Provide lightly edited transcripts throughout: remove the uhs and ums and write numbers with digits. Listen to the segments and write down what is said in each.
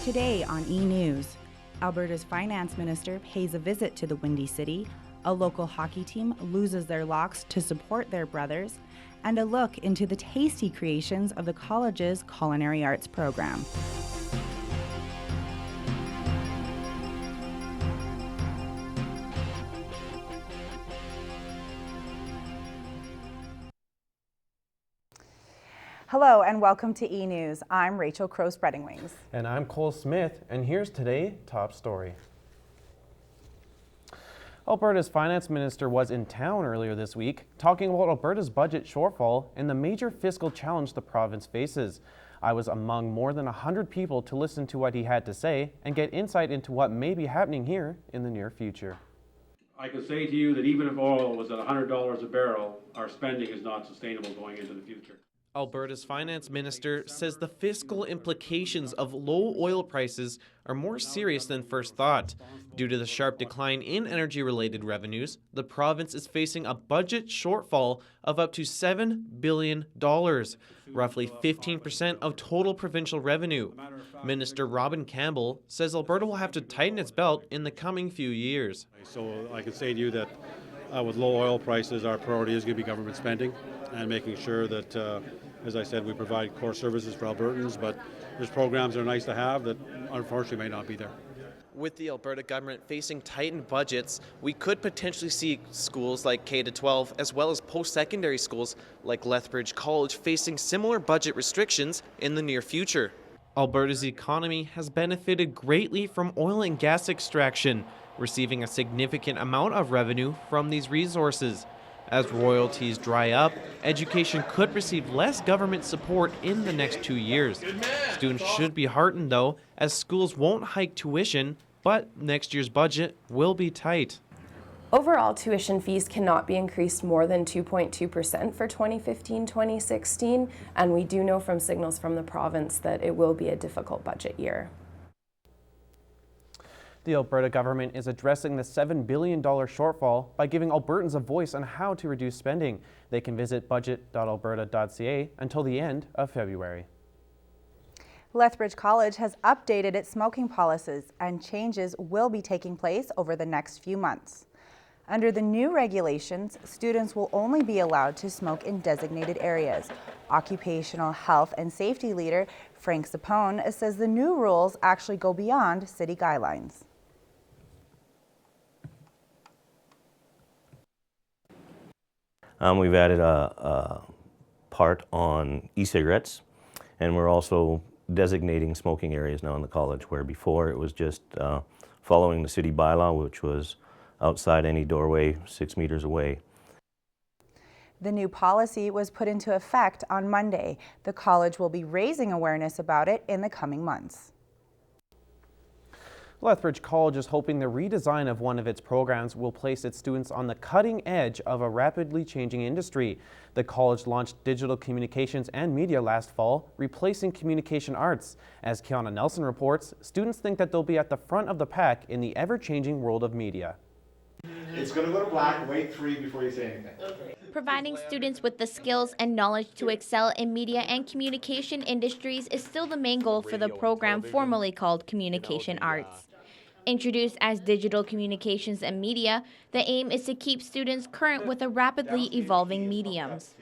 Today on eNews, Alberta's finance minister pays a visit to the Windy City, a local hockey team loses their locks to support their brothers, and a look into the tasty creations of the college's culinary arts program. Hello and welcome to eNews. I'm Rachel Crow-Spreading-Wings. And I'm Cole Smith, and here's today's top story. Alberta's finance minister was in town earlier this week talking about Alberta's budget shortfall and the major fiscal challenge the province faces. I was among more than 100 people to listen to what he had to say and get insight into what may be happening here in the near future. I can say to you that even if oil was at $100 a barrel, our spending is not sustainable going into the future. Alberta's finance minister says the fiscal implications of low oil prices are more serious than first thought. Due to the sharp decline in energy-related revenues, the province is facing a budget shortfall of up to $7 billion, roughly 15% of total provincial revenue. Minister Robin Campbell says Alberta will have to tighten its belt in the coming few years. So I can say to you that with low oil prices, our priority is going to be government spending and making sure that, as I said, we provide core services for Albertans, but there's programs that are nice to have that unfortunately may not be there. With the Alberta government facing tightened budgets, we could potentially see schools like K-12 as well as post-secondary schools like Lethbridge College facing similar budget restrictions in the near future. Alberta's economy has benefited greatly from oil and gas extraction, receiving a significant amount of revenue from these resources. As royalties dry up, education could receive less government support in the next 2 years. Students should be heartened, though, as schools won't hike tuition, but next year's budget will be tight. Overall, tuition fees cannot be increased more than 2.2% for 2015-2016, and we do know from signals from the province that it will be a difficult budget year. The Alberta government is addressing the $7 billion shortfall by giving Albertans a voice on how to reduce spending. They can visit budget.alberta.ca until the end of February. Lethbridge College has updated its smoking policies, and changes will be taking place over the next few months. Under the new regulations, students will only be allowed to smoke in designated areas. Occupational health and safety leader Frank Sapone says the new rules actually go beyond city guidelines. We've added a part on e-cigarettes, and we're also designating smoking areas now in the college, where before it was just following the city bylaw, which was outside any doorway 6 meters away. The new policy was put into effect on Monday. The college will be raising awareness about it in the coming months. Lethbridge College is hoping the redesign of one of its programs will place its students on the cutting edge of a rapidly changing industry. The college launched digital communications and media last fall, replacing communication arts. As Kiana Nelson reports, students think that they'll be at the front of the pack in the ever-changing world of media. It's going to go to black. Wait 3 before you say anything. Providing students with the skills and knowledge to excel in media and communication industries is still the main goal for the program formerly called Communication Arts. Introduced as digital communications and media, the aim is to keep students current with the rapidly evolving mediums.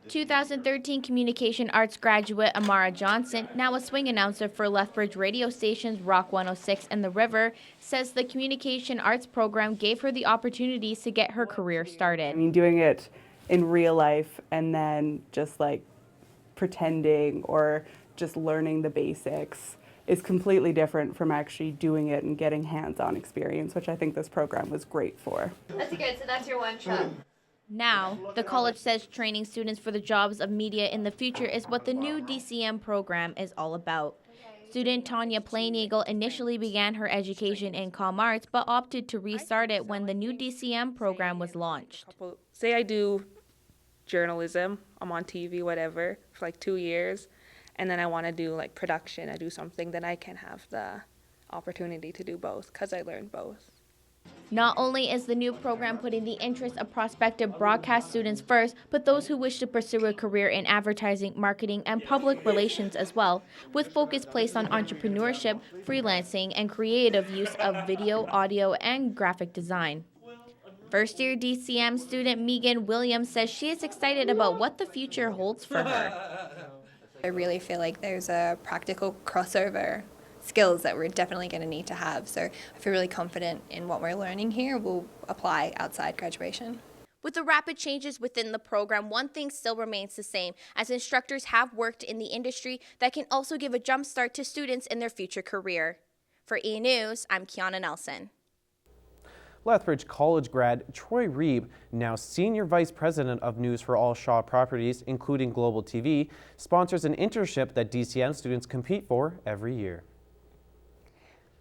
2013 Communication Arts graduate Amara Johnson, now a swing announcer for Lethbridge radio stations Rock 106 and The River, says the Communication Arts program gave her the opportunities to get her career started. I mean, doing it in real life and then just like pretending or just learning the basics is completely different from actually doing it and getting hands-on experience, which I think this program was great for. That's good, so that's your one shot. Now, the college says training students for the jobs of media in the future is what the new DCM program is all about. Student Tanya Plain-Eagle initially began her education in comm arts, but opted to restart it when the new DCM program was launched. Say I do journalism, I'm on TV, whatever, for like 2 years, and then I want to do like production, I do something, then I can have the opportunity to do both because I learned both. Not only is the new program putting the interests of prospective broadcast students first, but those who wish to pursue a career in advertising, marketing, and public relations as well, with focus placed on entrepreneurship, freelancing, and creative use of video, audio, and graphic design. First-year DCM student Megan Williams says she is excited about what the future holds for her. I really feel like there's a practical crossover skills that we're definitely going to need to have. So I feel really confident in what we're learning here will apply outside graduation. With the rapid changes within the program, one thing still remains the same, as instructors have worked in the industry that can also give a jump start to students in their future career. For eNews, I'm Kiana Nelson. Lethbridge College grad Troy Reeb, now Senior Vice President of News for all Shaw Properties, including Global TV, sponsors an internship that DCM students compete for every year.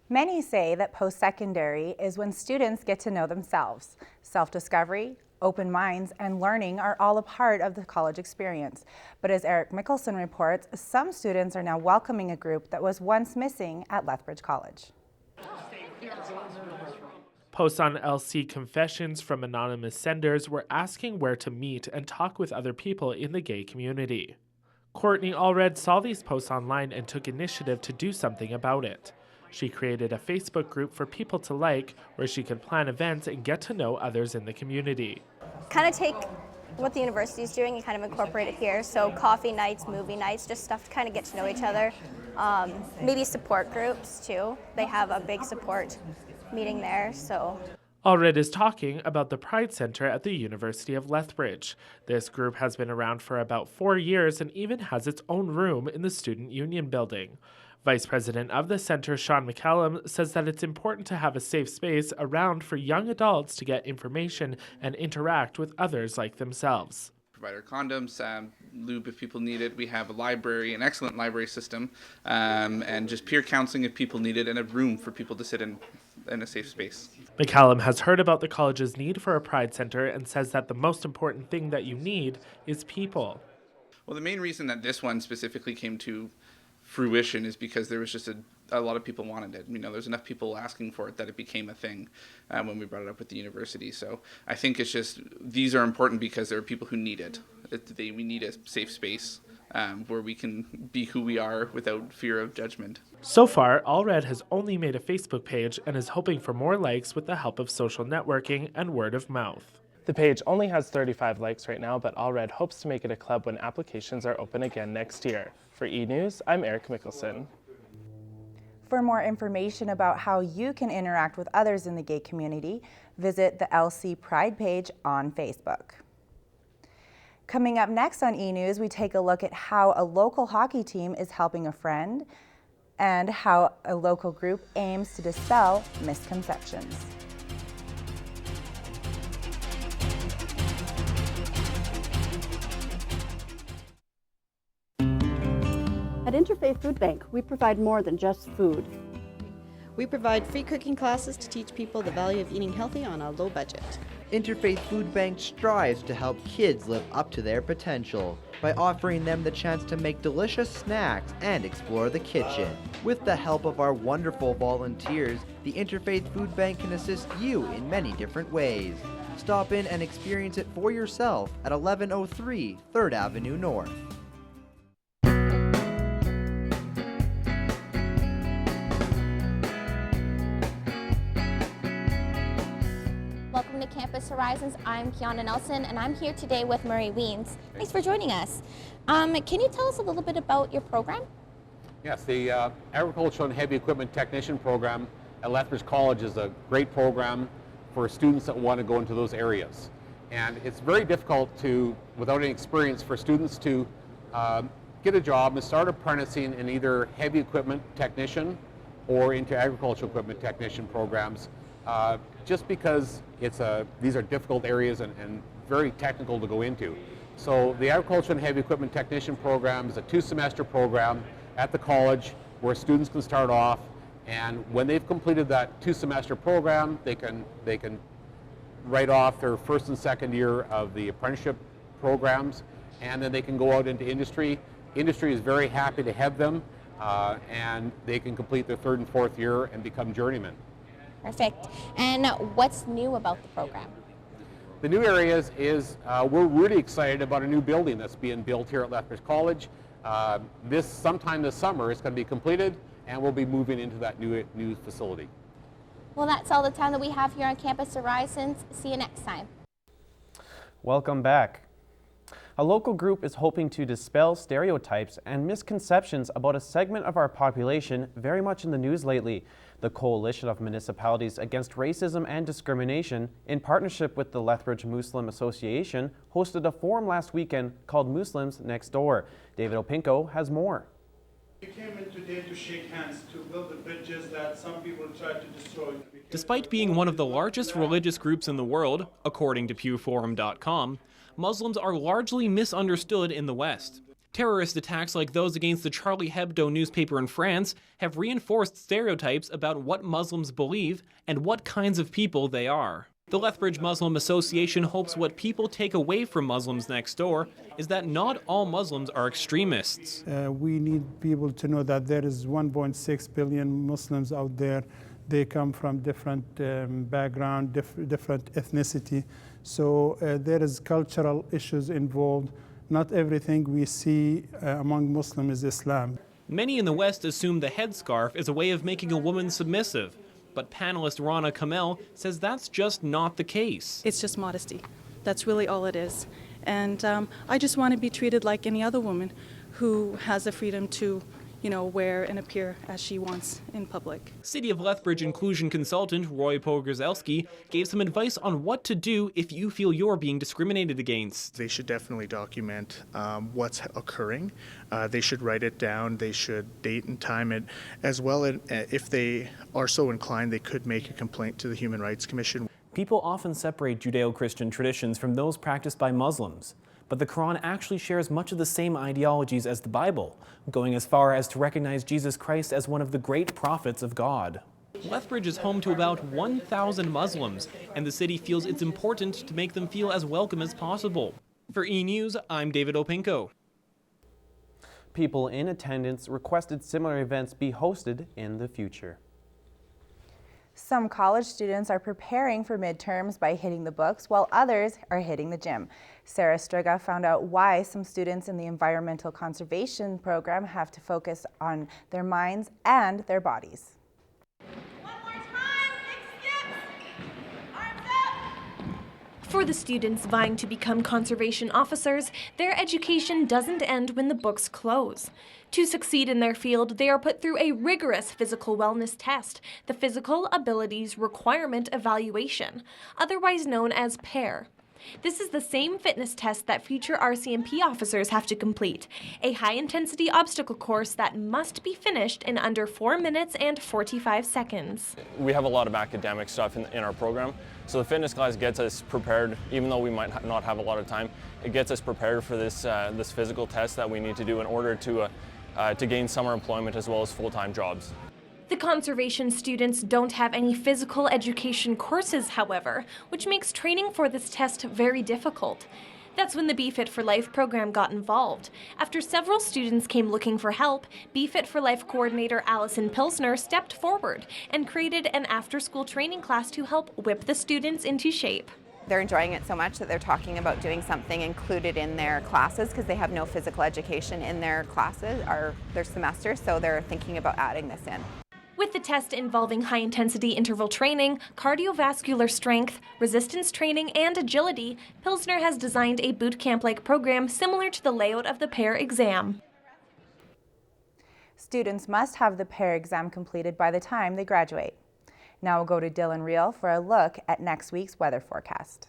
Many say that post-secondary is when students get to know themselves. Self-discovery, open minds, and learning are all a part of the college experience. But as Eric Mickelson reports, some students are now welcoming a group that was once missing at Lethbridge College. Posts on LC Confessions from anonymous senders were asking where to meet and talk with other people in the gay community. Courtney Allred saw these posts online and took initiative to do something about it. She created a Facebook group for people to like, where she could plan events and get to know others in the community. Kind of take what the university is doing and kind of incorporate it here. So coffee nights, movie nights, just stuff to kind of get to know each other. Maybe support groups too. They have a big support meeting there, so. Allred is talking about the Pride Center at the University of Lethbridge. This group has been around for about 4 years and even has its own room in the Student Union building. Vice President of the center, Sean McCallum, says that it's important to have a safe space around for young adults to get information and interact with others like themselves. Provide our condoms, lube if people need it. We have a library, an excellent library system, and just peer counseling if people need it, and a room for people to sit in a safe space. McCallum has heard about the college's need for a Pride Center and says that the most important thing that you need is people. Well, the main reason that this one specifically came to fruition is because there was just a lot of people wanted it. You know, there's enough people asking for it that it became a thing when we brought it up with the university. So I think it's just, these are important because there are people who need it. We need a safe space where we can be who we are without fear of judgment. So far, Allred has only made a Facebook page and is hoping for more likes with the help of social networking and word of mouth. The page only has 35 likes right now, but Allred hopes to make it a club when applications are open again next year. For eNews, I'm Eric Mickelson. For more information about how you can interact with others in the gay community, visit the LC Pride page on Facebook. Coming up next on eNews, we take a look at how a local hockey team is helping a friend and how a local group aims to dispel misconceptions. At Interfaith Food Bank, we provide more than just food. We provide free cooking classes to teach people the value of eating healthy on a low budget. Interfaith Food Bank strives to help kids live up to their potential by offering them the chance to make delicious snacks and explore the kitchen. With the help of our wonderful volunteers, the Interfaith Food Bank can assist you in many different ways. Stop in and experience it for yourself at 1103 3rd Avenue North. Welcome to Campus Horizons. I'm Kiana Nelson, and I'm here today with Murray Weens. Thanks for joining us. Can you tell us a little bit about your program? Yes, the Agricultural and Heavy Equipment Technician program at Lethbridge College is a great program for students that want to go into those areas. And it's very difficult to, without any experience, for students to get a job and start apprenticing in either heavy equipment technician or into agricultural equipment technician programs, just because these are difficult areas and very technical to go into. So the Agricultural and Heavy Equipment Technician program is a 2-semester program at the college where students can start off, and when they've completed that 2-semester program, they can write off their first and second year of the apprenticeship programs, and then they can go out into industry. Industry is very happy to have them, and they can complete their 3rd and 4th year and become journeymen. Perfect. And what's new about the program? The new areas is we're really excited about a new building that's being built here at Lethbridge College. Sometime this summer it's going to be completed, and we'll be moving into that new facility. Well, that's all the time that we have here on Campus Horizons. See you next time. Welcome back. A local group is hoping to dispel stereotypes and misconceptions about a segment of our population very much in the news lately. The Coalition of Municipalities Against Racism and Discrimination, in partnership with the Lethbridge Muslim Association, hosted a forum last weekend called Muslims Next Door. David Opinko has more. We came in today to shake hands, to build the bridges that some people tried to destroy. Despite being one of the largest religious groups in the world, according to PewForum.com, Muslims are largely misunderstood in the West. Terrorist attacks like those against the Charlie Hebdo newspaper in France have reinforced stereotypes about what Muslims believe and what kinds of people they are. The Lethbridge Muslim Association hopes what people take away from Muslims Next Door is that not all Muslims are extremists. We need people to know that there is 1.6 billion Muslims out there. They come from different background, different ethnicity. So there is cultural issues involved. Not everything we see among Muslims is Islam. Many in the West assume the headscarf is a way of making a woman submissive, but panelist Rana Kamel says that's just not the case. It's just modesty. That's really all it is. And I just want to be treated like any other woman who has the freedom to, wear and appear as she wants in public. City of Lethbridge inclusion consultant Roy Pogrzelski gave some advice on what to do if you feel you're being discriminated against. They should definitely document what's occurring. They should write it down. They should date and time it. As well, if they are so inclined, they could make a complaint to the Human Rights Commission. People often separate Judeo-Christian traditions from those practiced by Muslims. But the Quran actually shares much of the same ideologies as the Bible, going as far as to recognize Jesus Christ as one of the great prophets of God. Lethbridge is home to about 1,000 Muslims, and the city feels it's important to make them feel as welcome as possible. For eNews, I'm David Opinko. People in attendance requested similar events be hosted in the future. Some college students are preparing for midterms by hitting the books, while others are hitting the gym. Sarah Striga found out why some students in the environmental conservation program have to focus on their minds and their bodies. For the students vying to become conservation officers, their education doesn't end when the books close. To succeed in their field, they are put through a rigorous physical wellness test, the Physical Abilities Requirement Evaluation, otherwise known as PARE. This is the same fitness test that future RCMP officers have to complete, a high-intensity obstacle course that must be finished in under 4 minutes and 45 seconds. We have a lot of academic stuff in our program, so the fitness class gets us prepared, even though we might not have a lot of time. It gets us prepared for this physical test that we need to do in order to gain summer employment as well as full-time jobs. The conservation students don't have any physical education courses, however, which makes training for this test very difficult. That's when the Be Fit for Life program got involved. After several students came looking for help, Be Fit for Life coordinator Allison Pilsner stepped forward and created an after-school training class to help whip the students into shape. They're enjoying it so much that they're talking about doing something included in their classes because they have no physical education in their classes or their semester, so they're thinking about adding this in. With the test involving high-intensity interval training, cardiovascular strength, resistance training, and agility, Pilsner has designed a boot camp-like program similar to the layout of the PARE exam. Students must have the PARE exam completed by the time they graduate. Now we'll go to Dylan Reel for a look at next week's weather forecast.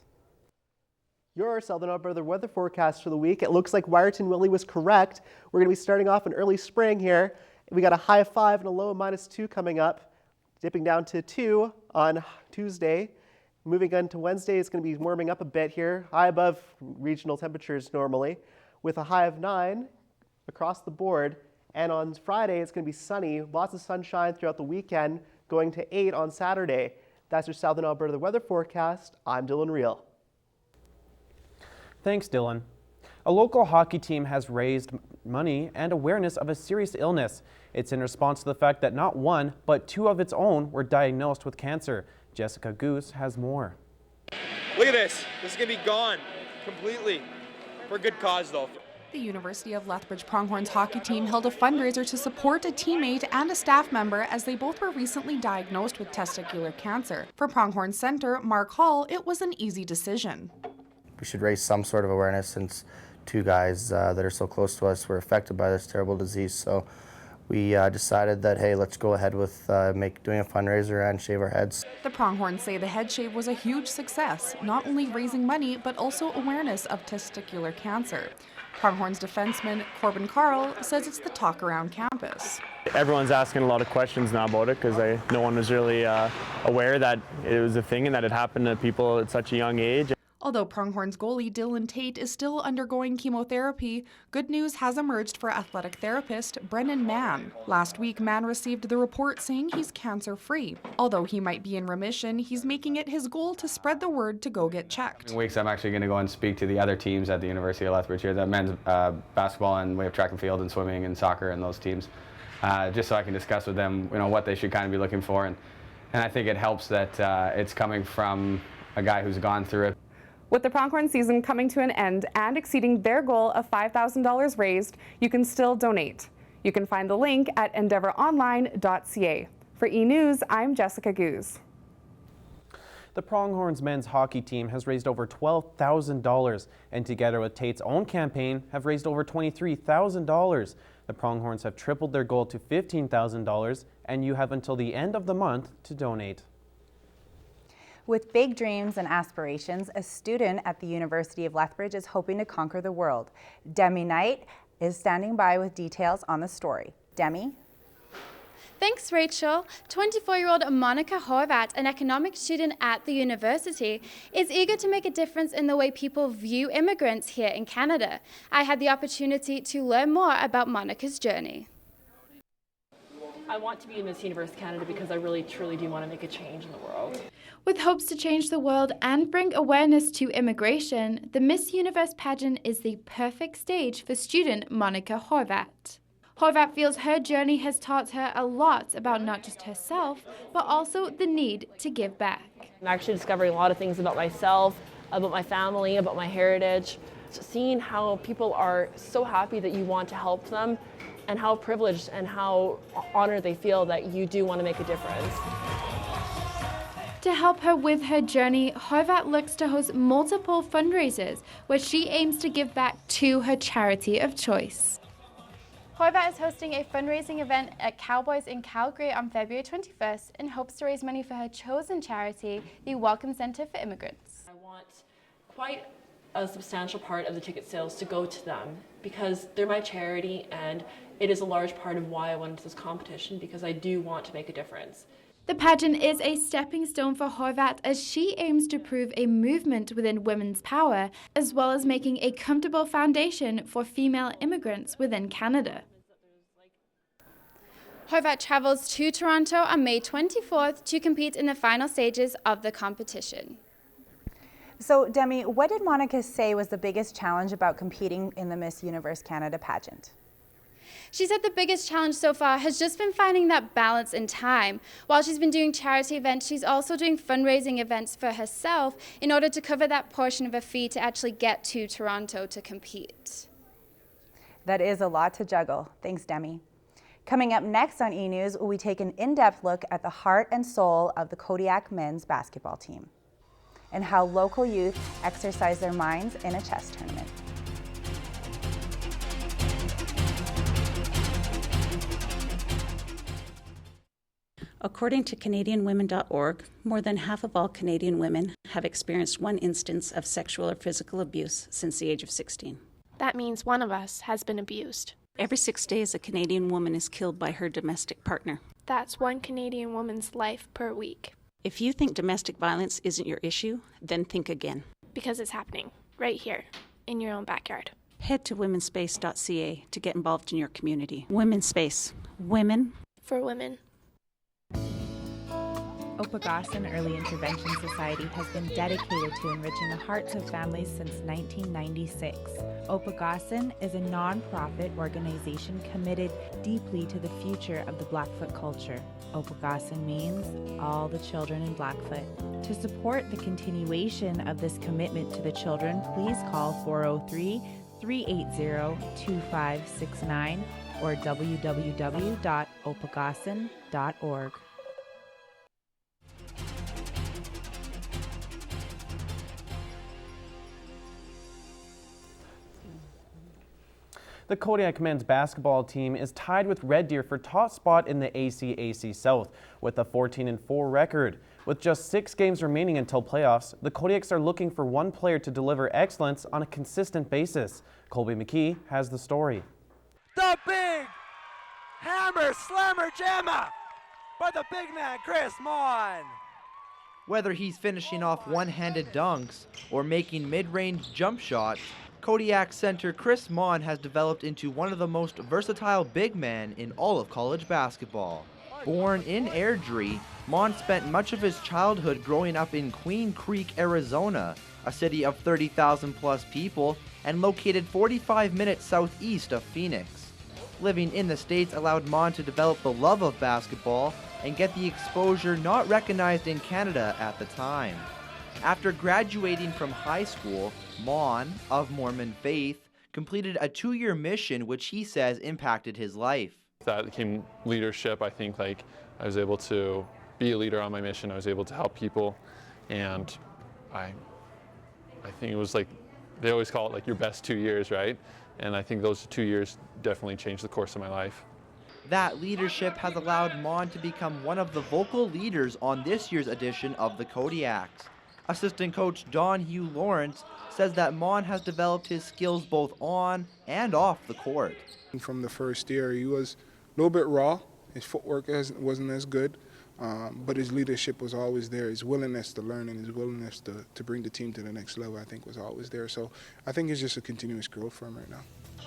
Your Southern Alberta weather forecast for the week. It looks like Wyerton Willie was correct. We're going to be starting off in early spring here. We got a high of 5 and a low of -2 coming up, dipping down to 2 on Tuesday. Moving on to Wednesday, it's going to be warming up a bit here, high above regional temperatures normally, with a high of 9 across the board. And on Friday, it's going to be sunny, lots of sunshine throughout the weekend, going to 8 on Saturday. That's your Southern Alberta weather forecast. I'm Dylan Reel. Thanks, Dylan. A local hockey team has raised money and awareness of a serious illness. It's in response to the fact that not one, but two of its own were diagnosed with cancer. Jessica Goose has more. Look at this. This is going to be gone completely. For a good cause, though. The University of Lethbridge Pronghorns hockey team held a fundraiser to support a teammate and a staff member as they both were recently diagnosed with testicular cancer. For Pronghorn Center, Mark Hall, it was an easy decision. We should raise some sort of awareness since two guys that are so close to us were affected by this terrible disease. So we decided that, hey, let's go ahead with doing a fundraiser and shave our heads. The Pronghorns say the head shave was a huge success, not only raising money, but also awareness of testicular cancer. Pronghorns defenseman Corbin Carl says it's the talk around campus. Everyone's asking a lot of questions now about it because no one was really aware that it was a thing and that it happened to people at such a young age. Although Pronghorns goalie Dylan Tate is still undergoing chemotherapy, good news has emerged for athletic therapist Brendan Mann. Last week, Mann received the report saying he's cancer-free. Although he might be in remission, he's making it his goal to spread the word to go get checked. In weeks, I'm actually going to go and speak to the other teams at the University of Lethbridge here, the men's basketball, and we have track and field and swimming and soccer and those teams, just so I can discuss with them, what they should kind of be looking for. And I think it helps that it's coming from a guy who's gone through it. With the Pronghorn season coming to an end and exceeding their goal of $5,000 raised, you can still donate. You can find the link at endeavoronline.ca. For eNews, I'm Jessica Goose. The Pronghorns men's hockey team has raised over $12,000 and together with Tate's own campaign have raised over $23,000. The Pronghorns have tripled their goal to $15,000 and you have until the end of the month to donate. With big dreams and aspirations, a student at the University of Lethbridge is hoping to conquer the world. Demi Knight is standing by with details on the story. Demi? Thanks, Rachel. 24-year-old Monica Horvat, an economics student at the university, is eager to make a difference in the way people view immigrants here in Canada. I had the opportunity to learn more about Monica's journey. I want to be in Miss Universe Canada because I really, truly do want to make a change in the world. With hopes to change the world and bring awareness to immigration, the Miss Universe pageant is the perfect stage for student Monica Horvat. Horvat feels her journey has taught her a lot about not just herself, but also the need to give back. I'm actually discovering a lot of things about myself, about my family, about my heritage. Seeing how people are so happy that you want to help them, and how privileged and how honored they feel that you do want to make a difference. To help her with her journey, Horvat looks to host multiple fundraisers where she aims to give back to her charity of choice. Horvat is hosting a fundraising event at Cowboys in Calgary on February 21st and hopes to raise money for her chosen charity, the Welcome Center for Immigrants. I want quite a substantial part of the ticket sales to go to them because they're my charity, and it is a large part of why I went into this competition, because I do want to make a difference. The pageant is a stepping stone for Horvat as she aims to prove a movement within women's power, as well as making a comfortable foundation for female immigrants within Canada. Horvat travels to Toronto on May 24th to compete in the final stages of the competition. So, Demi, what did Monica say was the biggest challenge about competing in the Miss Universe Canada pageant? She said the biggest challenge so far has just been finding that balance in time. While she's been doing charity events, she's also doing fundraising events for herself in order to cover that portion of her fee to actually get to Toronto to compete. That is a lot to juggle. Thanks, Demi. Coming up next on eNews, we take an in-depth look at the heart and soul of the Kodiak men's basketball team and how local youth exercise their minds in a chess tournament. According to CanadianWomen.org, more than half of all Canadian women have experienced one instance of sexual or physical abuse since the age of 16. That means one of us has been abused. Every 6 days, a Canadian woman is killed by her domestic partner. That's one Canadian woman's life per week. If you think domestic violence isn't your issue, then think again. Because it's happening right here in your own backyard. Head to womenspace.ca to get involved in your community. Women's Space. Women. For women. Opagasan Early Intervention Society has been dedicated to enriching the hearts of families since 1996. Opagasan is a non-profit organization committed deeply to the future of the Blackfoot culture. Opagasan means all the children in Blackfoot. To support the continuation of this commitment to the children, please call 403-380-2569 or www.opagasan.org. The Kodiak men's basketball team is tied with Red Deer for top spot in the ACAC South with a 14-4 record. With just 6 games remaining until playoffs, the Kodiaks are looking for one player to deliver excellence on a consistent basis. Colby McKee has the story. The big hammer slammer jammer by the big man Chris Mon. Whether he's finishing off one-handed dunks or making mid-range jump shots, Kodiak center Chris Mon has developed into one of the most versatile big men in all of college basketball. Born in Airdrie, Mon spent much of his childhood growing up in Queen Creek, Arizona, a city of 30,000 plus people and located 45 minutes southeast of Phoenix. Living in the States allowed Mon to develop the love of basketball and get the exposure not recognized in Canada at the time. After graduating from high school, Mon, of Mormon faith, completed a 2-year mission which he says impacted his life. That came leadership. I think I was able to be a leader on my mission. I was able to help people, and I think it was they always call it your best 2 years, right? And I think those 2 years definitely changed the course of my life. That leadership has allowed Mon to become one of the vocal leaders on this year's edition of the Kodiaks. Assistant coach Don Hugh Lawrence says that Mon has developed his skills both on and off the court. From the first year, he was a little bit raw. His footwork wasn't as good, but his leadership was always there. His willingness to learn and his willingness to bring the team to the next level, I think, was always there. So I think it's just a continuous growth for him right now.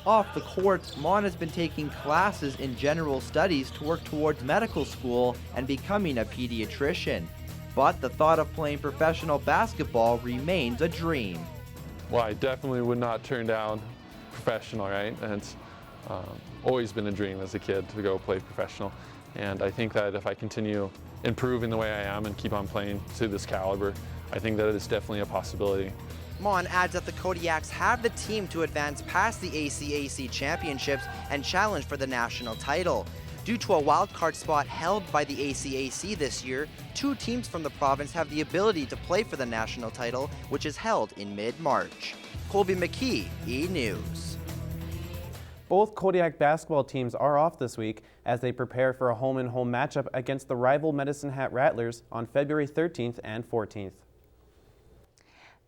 Off the court, Mon has been taking classes in general studies to work towards medical school and becoming a pediatrician. But the thought of playing professional basketball remains a dream. Well, I definitely would not turn down professional, right? And it's always been a dream as a kid to go play professional. And I think that if I continue improving the way I am and keep on playing to this caliber, I think that it's definitely a possibility. Mon adds that the Kodiaks have the team to advance past the ACAC championships and challenge for the national title. Due to a wildcard spot held by the ACAC this year, 2 teams from the province have the ability to play for the national title, which is held in mid-March. Colby McKee, eNews. Both Kodiak basketball teams are off this week as they prepare for a home-and-home matchup against the rival Medicine Hat Rattlers on February 13th and 14th.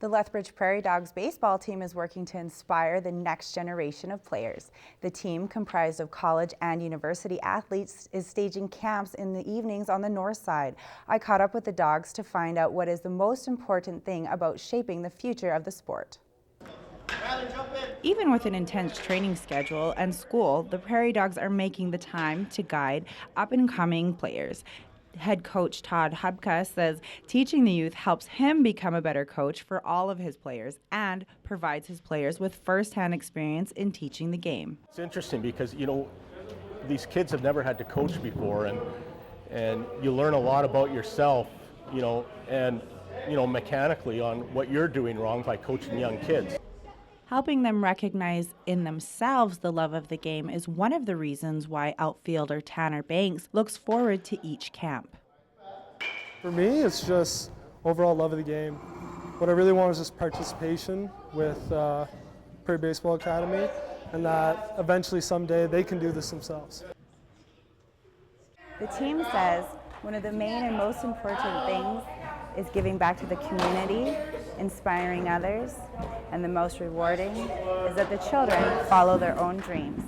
The Lethbridge Prairie Dogs baseball team is working to inspire the next generation of players. The team, comprised of college and university athletes, is staging camps in the evenings on the north side. I caught up with the Dogs to find out what is the most important thing about shaping the future of the sport. Even with an intense training schedule and school, the Prairie Dogs are making the time to guide up-and-coming players. Head coach Todd Hubka says teaching the youth helps him become a better coach for all of his players and provides his players with first-hand experience in teaching the game. It's interesting because, these kids have never had to coach before, and you learn a lot about yourself, and mechanically on what you're doing wrong by coaching young kids. Helping them recognize in themselves the love of the game is one of the reasons why outfielder Tanner Banks looks forward to each camp. For me, it's just overall love of the game. What I really want is just participation with Prairie Baseball Academy, and that eventually someday they can do this themselves. The team says one of the main and most important things is giving back to the community, inspiring others, and the most rewarding is that the children follow their own dreams.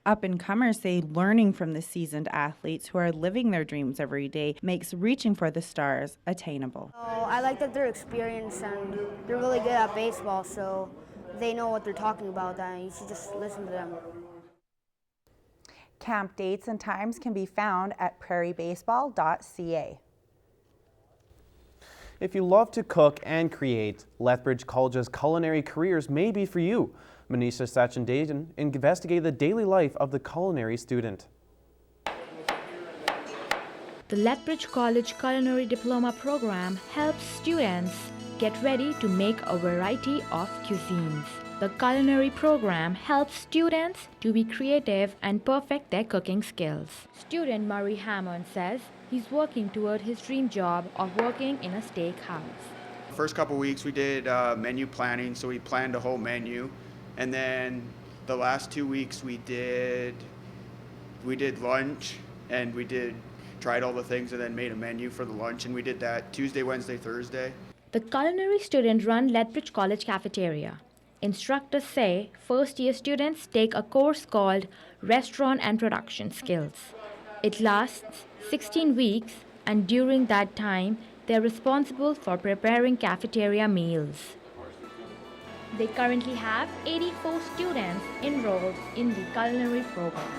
Up-and-comers say learning from the seasoned athletes who are living their dreams every day makes reaching for the stars attainable. I like that they're experienced and they're really good at baseball, so they know what they're talking about, and you should just listen to them. Camp dates and times can be found at prairiebaseball.ca. If you love to cook and create, Lethbridge College's culinary careers may be for you. Manisha Sachindajan investigated the daily life of the culinary student. The Lethbridge College Culinary Diploma program helps students get ready to make a variety of cuisines. The culinary program helps students to be creative and perfect their cooking skills. Student Murray Hammond says he's working toward his dream job of working in a steakhouse. First couple weeks we did menu planning, so we planned a whole menu, and then the last 2 weeks we did lunch, and tried all the things and then made a menu for the lunch, and we did that Tuesday, Wednesday, Thursday. The culinary student run Lethbridge College Cafeteria. Instructors say first-year students take a course called Restaurant and Production Skills. It lasts 16 weeks, and during that time, they're responsible for preparing cafeteria meals. They currently have 84 students enrolled in the culinary program.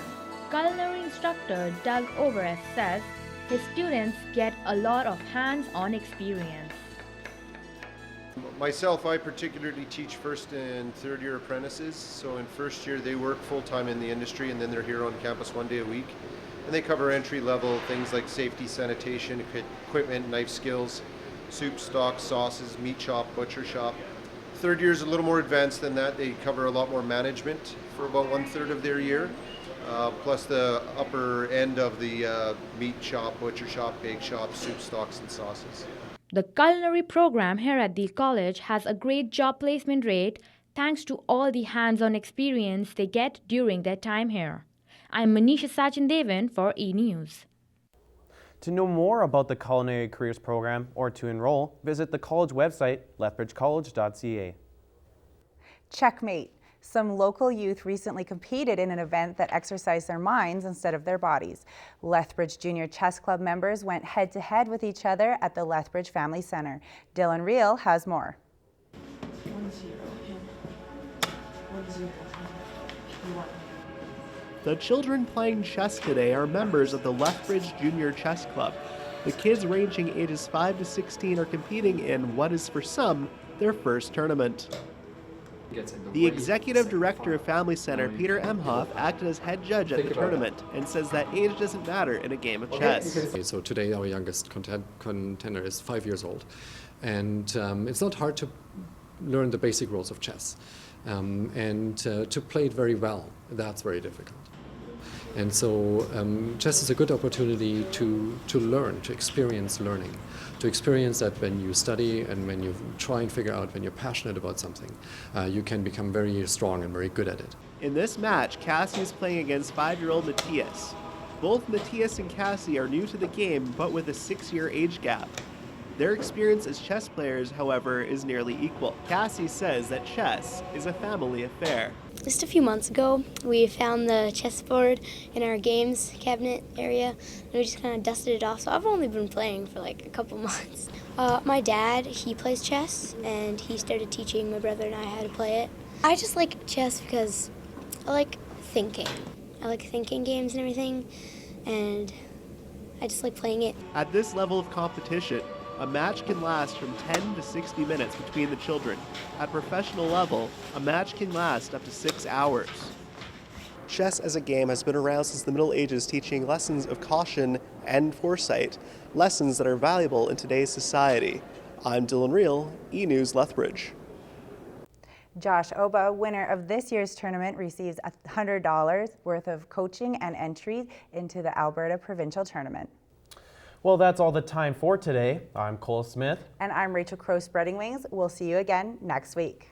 Culinary instructor Doug Overest says his students get a lot of hands-on experience. Myself, I particularly teach first and third year apprentices. So in first year, they work full-time in the industry, and then they're here on campus 1 day a week. And they cover entry-level things like safety, sanitation, equipment, knife skills, soup, stock, sauces, meat shop, butcher shop. Third year is a little more advanced than that. They cover a lot more management for about 1/3 of their year, plus the upper end of the meat shop, butcher shop, bake shop, soup, stocks, and sauces. The culinary program here at the college has a great job placement rate thanks to all the hands-on experience they get during their time here. I'm Manisha Sachindajan for eNews. To know more about the Culinary Careers Program or to enroll, visit the college website, lethbridgecollege.ca. Checkmate. Some local youth recently competed in an event that exercised their minds instead of their bodies. Lethbridge Junior Chess Club members went head-to-head with each other at the Lethbridge Family Center. Dylan Reel has more. The children playing chess today are members of the Lethbridge Junior Chess Club. The kids ranging ages 5 to 16 are competing in what is for some their first tournament. The executive director of Family Center, Peter Emhoff, acted as head judge at the tournament and says that age doesn't matter in a game of chess. So today our youngest contender is 5 years old, and it's not hard to learn the basic rules of chess, and to play it very well, that's very difficult. And so chess is a good opportunity to learn, to experience learning, to experience that when you study and when you try and figure out when you're passionate about something, you can become very strong and very good at it. In this match, Cassie is playing against 5-year-old Matthias. Both Matthias and Cassie are new to the game, but with a 6-year age gap. Their experience as chess players, however, is nearly equal. Cassie says that chess is a family affair. Just a few months ago, we found the chessboard in our games cabinet area, and we just kind of dusted it off, so I've only been playing for like a couple months. My dad, he plays chess, and he started teaching my brother and I how to play it. I just like chess because I like thinking. I like thinking games and everything, and I just like playing it. At this level of competition, a match can last from 10 to 60 minutes between the children. At professional level, a match can last up to 6 hours. Chess as a game has been around since the Middle Ages, teaching lessons of caution and foresight, lessons that are valuable in today's society. I'm Dylan Reel, eNews Lethbridge. Josh Oba, winner of this year's tournament, receives $100 worth of coaching and entries into the Alberta Provincial Tournament. Well, that's all the time for today. I'm Cole Smith. And I'm Rachel Crow Spreading Wings. We'll see you again next week.